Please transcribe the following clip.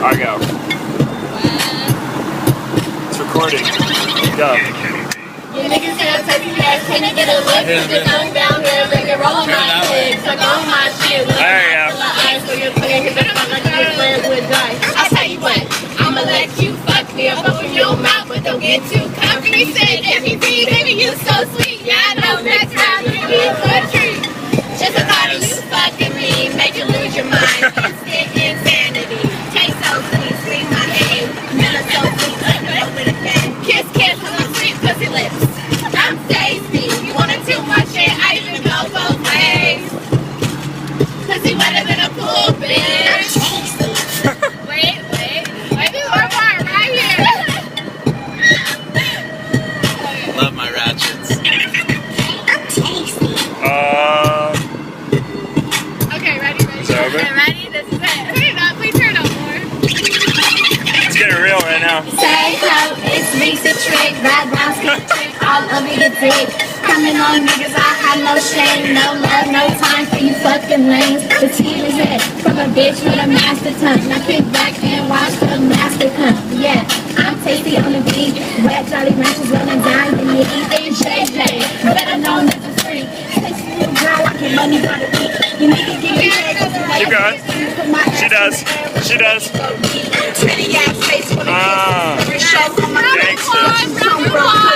I go. It's recording. Go. You niggas say I'm taking ass, can you get a look? Cause I'm down here, make it roll on my legs, suck on my shit. There you go. I'll tell you what, I'ma let you fuck me up open your mouth, but don't get too comfy. Said MVP, baby, you so sweet. Yeah, I know next time you be country. Just the thought of you fucking me, make you lose your mind. Instant insanity. Taste so sweet, sweet my name. Melon so sweet, over the fan. Kiss, kiss, little sweet pussy lips. I'm tasty. You wanted too much shit, I even go both ways. Pussy wetter than a pool, bitch. Wait, this one part right here. Love my ratchets. Okay, ready? It's over. Okay, ready? This is it. Turn it up, please turn it up more. It's getting real right now. Say ho, it's me, the trick, ride round, skip trick, all over your dick. Coming on niggas, I have no shame, no love, no time for you fucking lanes. The team is it, from a bitch with a master tongue. Now kick back and watch the master come. Yeah, I'm tasty on the beat, wet Jolly Ranchers rolling down in the EJJ. Better known as a freak, tasty little girl, I get money by the week. You need to give me Keep going. She does. She does. Pretty ass face for the Ah. kiss. Show from my Gangsta.